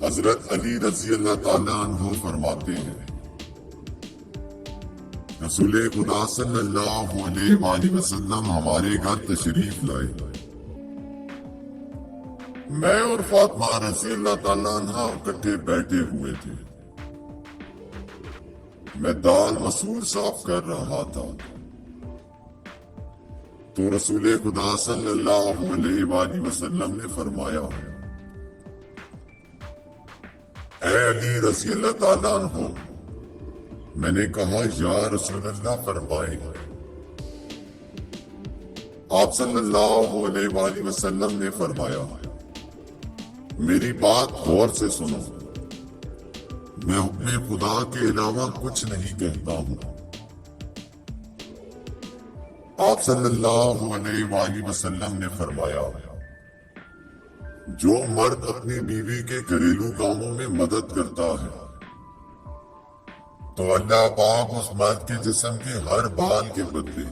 حضرت علی رضی اللہ تعالیٰ عنہ فرماتے ہیں، رسول خدا صلی اللہ علیہ وآلہ وسلم ہمارے گھر تشریف لائے۔ میں اور فاطمہ رضی اللہ تعالیٰ عنہ اکٹھے بیٹھے ہوئے تھے۔ میں دال مسور صاف کر رہا تھا تو رسول خدا صلی اللہ علیہ وآلہ وسلم نے فرمایا، اے علی رضی اللہ تعالیٰ عنہ۔ میں نے کہا، یا رسول اللہ فرمائے۔ آپ صلی اللہ علیہ وآلہ وسلم نے فرمایا، میری بات غور سے سنو، میں حکم خدا کے علاوہ کچھ نہیں کہتا ہوں۔ آپ صلی اللہ علیہ وآلہ وسلم نے فرمایا، جو مرد اپنی بیوی کے گھریلو کاموں میں مدد کرتا ہے تو اللہ پاک اس مرد کے جسم کے ہر بال کے بدلے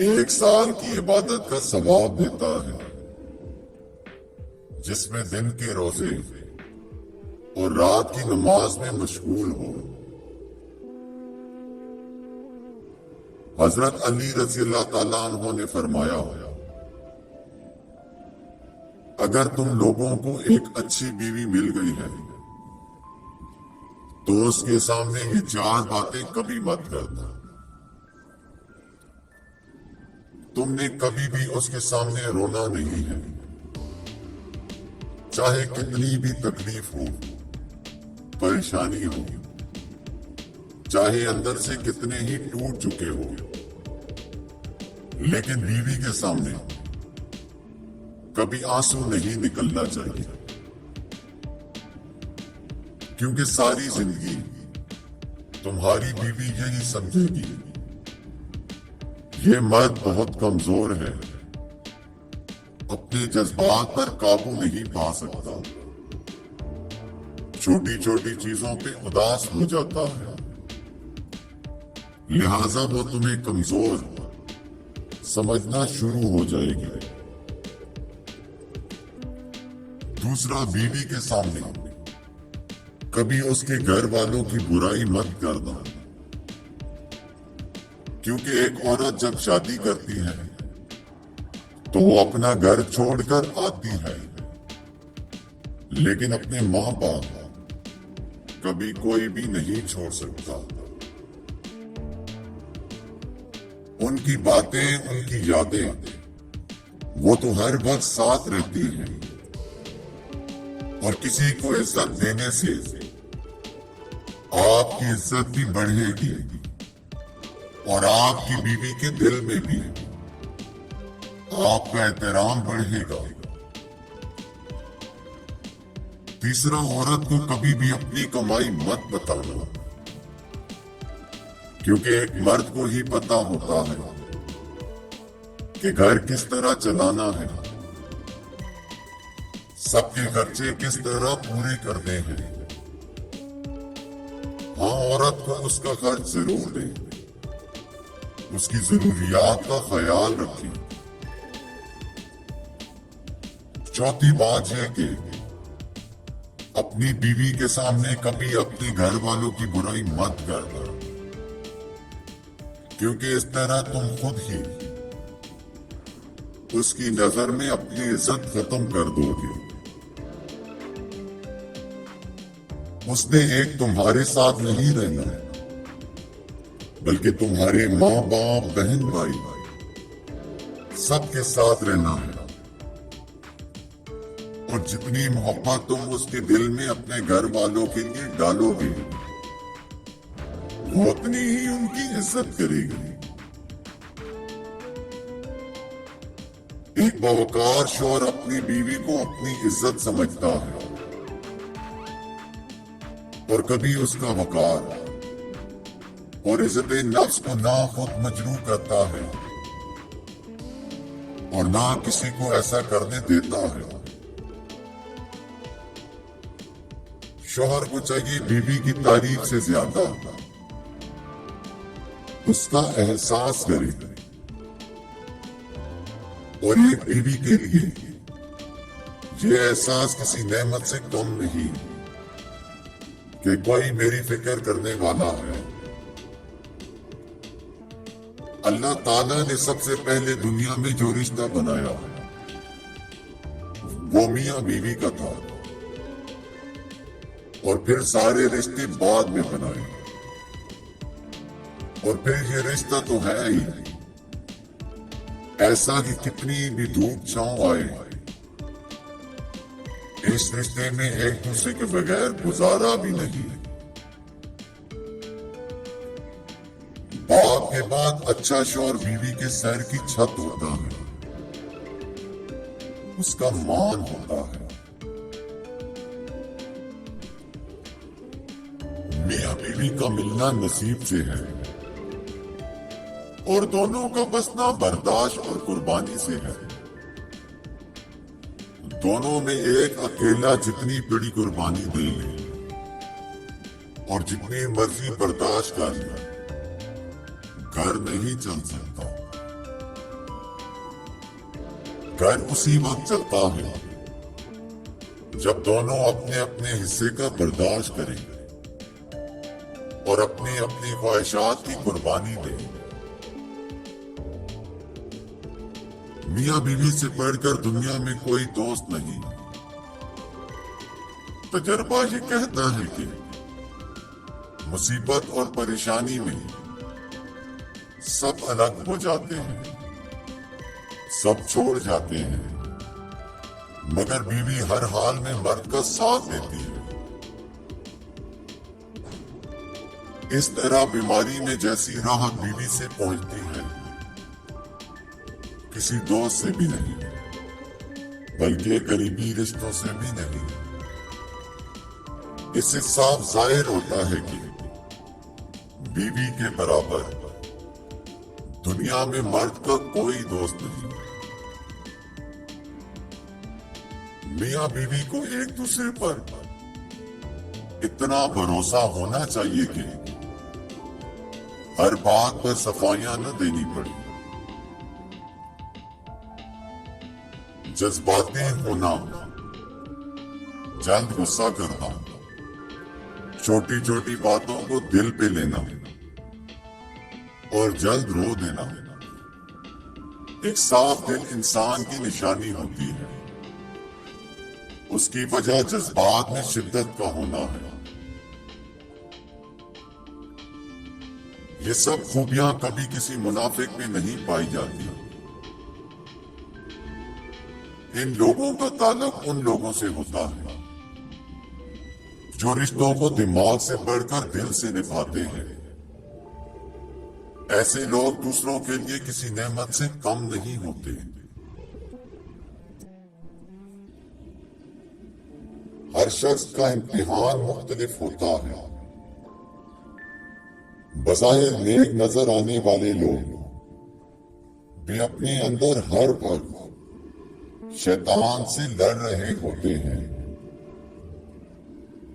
1 سال کی عبادت کا ثواب دیتا ہے، جس میں دن کے روزے اور رات کی نماز میں مشغول ہو۔ حضرت علی رضی اللہ تعالیٰ عنہ نے فرمایا، اگر تم لوگوں کو ایک اچھی بیوی مل گئی ہے تو اس کے سامنے یہ 4 باتیں کبھی مت کرنا۔ تم نے کبھی بھی اس کے سامنے رونا نہیں ہے، چاہے کتنی بھی تکلیف ہو، پریشانی ہو، چاہے اندر سے کتنے ہی ٹوٹ چکے ہو، لیکن بیوی کے سامنے کبھی آنسو نہیں نکلنا چاہیے، کیونکہ ساری زندگی تمہاری بیوی یہی سمجھے گی، یہ مرد بہت کمزور ہے، اپنے جذبات پر قابو نہیں پا سکتا، چھوٹی چھوٹی چیزوں پہ اداس ہو جاتا ہے، لہذا وہ تمہیں کمزور سمجھنا شروع ہو جائے گی۔ دوسرا، بیوی کے سامنے کبھی اس کے گھر والوں کی برائی مت کرنا، کیونکہ ایک عورت جب شادی کرتی ہے تو وہ اپنا گھر چھوڑ کر آتی ہے، لیکن اپنے ماں باپ کبھی کوئی بھی نہیں چھوڑ سکتا۔ ان کی باتیں، ان کی یادیں، وہ تو ہر وقت ساتھ رہتی ہیں، اور کسی کو عزت دینے سے آپ کی عزت بھی بڑھے گی اور آپ کی بیوی کے دل میں بھی آپ کا احترام بڑھے گا۔ تیسرا، عورت کو کبھی بھی اپنی کمائی مت بتانا، کیونکہ ایک مرد کو ہی پتا ہوتا ہے کہ گھر کس طرح چلانا ہے، سب کے خرچے کس طرح پورے کرنے ہیں۔ ہاں، عورت کو اس کا خرچ ضرور دے، اس کی ضروریات کا خیال رکھے۔ چوتھی بات ہے کہ اپنی بیوی کے سامنے کبھی اپنے گھر والوں کی برائی مت کرنا، کیونکہ اس طرح تم خود ہی اس کی نظر میں اپنی عزت ختم کر دو گے۔ اس نے ایک تمہارے ساتھ نہیں رہنا، بلکہ تمہارے ماں باپ، بہن بھائی سب کے ساتھ رہنا ہے، اور جتنی محبت تم اس کے دل میں اپنے گھر والوں کے لیے ڈالو گے، وہ اتنی ہی ان کی عزت کرے گی۔ ایک باوقار شوہر اپنی بیوی کو اپنی عزت سمجھتا ہے، اور کبھی اس کا وقار اور عزت نفس کو نہ خود مجروح کرتا ہے اور نہ کسی کو ایسا کرنے دیتا ہے۔ شوہر کو چاہیے بیوی کی تعریف سے زیادہ اس کا احساس کرے، اور ایک بیوی کے لیے یہ احساس کسی نعمت سے کم نہیں کہ کوئی میری فکر کرنے والا ہے۔ اللہ تعالیٰ نے سب سے پہلے دنیا میں جو رشتہ بنایا وہ میاں بیوی کا تھا، اور پھر سارے رشتے بعد میں بنائے، اور پھر یہ رشتہ تو ہے ہی ایسا کہ کتنی بھی دھوپ چھاؤں آئے اس رشتے میں ایک دوسرے کے بغیر گزارا بھی نہیں۔ باپ کے بعد اچھا شوہر بیوی کے سر کی چھت ہوتا ہے، اس کا مان ہوتا ہے۔ میاں بیوی کا ملنا نصیب سے ہے، اور دونوں کا بسنا برداشت اور قربانی سے ہے۔ دونوں میں ایک اکیلا جتنی بڑی قربانی دے لے اور جتنی مرضی برداشت کر لے، گھر نہیں چل سکتا۔ گھر اسی وقت چلتا ہے جب دونوں اپنے اپنے حصے کا برداشت کریں اور اپنی اپنی خواہشات کی قربانی دیں۔ میاں بیوی سے بڑھ کر دنیا میں کوئی دوست نہیں۔ تجربہ یہ کہتا ہے کہ مصیبت اور پریشانی میں سب الگ ہو جاتے ہیں، سب چھوڑ جاتے ہیں، مگر بیوی ہر حال میں مرد کا ساتھ دیتی ہے۔ اس طرح بیماری میں جیسی راحت بیوی سے پہنچتی ہے، کسی دوست سے بھی نہیں، بلکہ قریبی رشتوں سے بھی نہیں۔ اس سے صاف ظاہر ہوتا ہے کہ بیوی کے برابر دنیا میں مرد کا کوئی دوست نہیں۔ میاں بیوی کو ایک دوسرے پر اتنا بھروسہ ہونا چاہیے کہ ہر بات پر صفائیاں نہ دینی پڑی۔ جذباتی ہونا، جلد غصہ کرنا، چھوٹی چھوٹی باتوں کو دل پہ لینا اور جلد رو دینا ایک صاف دل انسان کی نشانی ہوتی ہے۔ اس کی وجہ جذبات میں شدت کا ہونا ہے۔ یہ سب خوبیاں کبھی کسی منافق میں نہیں پائی جاتی۔ ان لوگوں کا تعلق ان لوگوں سے ہوتا ہے جو رشتوں کو دماغ سے بڑھ کر دل سے نبھاتے ہیں۔ ایسے لوگ دوسروں کے لیے کسی نعمت سے کم نہیں ہوتے۔ ہر شخص کا امتحان مختلف ہوتا ہے۔ بظاہر نیک نظر آنے والے لوگ بھی اپنے اندر ہر وقت شیطان سے لڑ رہے ہوتے ہیں۔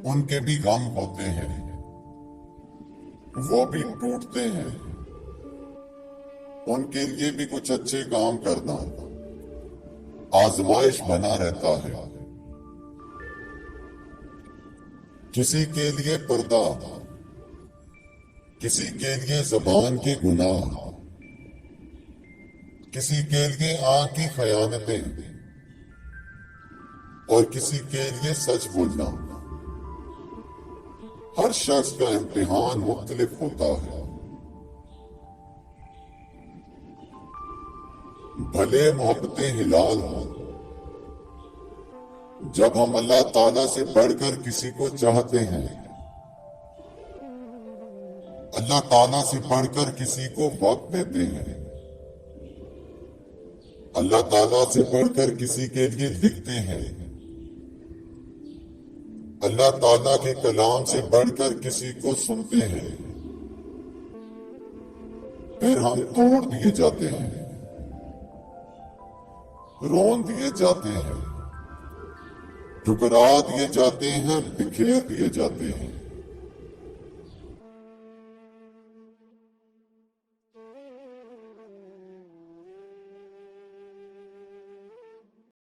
ان کے بھی غم ہوتے ہیں، وہ بھی ٹوٹتے ہیں۔ ان کے لیے بھی کچھ اچھے کام کرنا آزمائش بنا رہتا ہے۔ کسی کے لیے پردہ، کسی کے لیے زبان کے گناہ، کسی کے لیے آنکھ کی خیانتیں اور کسی کے لیے سچ بولنا۔ ہر شخص کا امتحان مختلف ہوتا ہے۔ بھلے محبتیں ہلال ہوں، جب ہم اللہ تعالیٰ سے بڑھ کر کسی کو چاہتے ہیں، اللہ تعالیٰ سے بڑھ کر کسی کو وقت دیتے ہیں، اللہ تعالیٰ سے بڑھ کر کسی کے لیے لکھتے ہیں، اللہ تعالیٰ کے کلام سے بڑھ کر کسی کو سنتے ہیں، پھر ہم توڑ دیے جاتے ہیں، رون دیے جاتے ہیں، ٹھکرا دیے جاتے ہیں، بکھیر دیے جاتے ہیں۔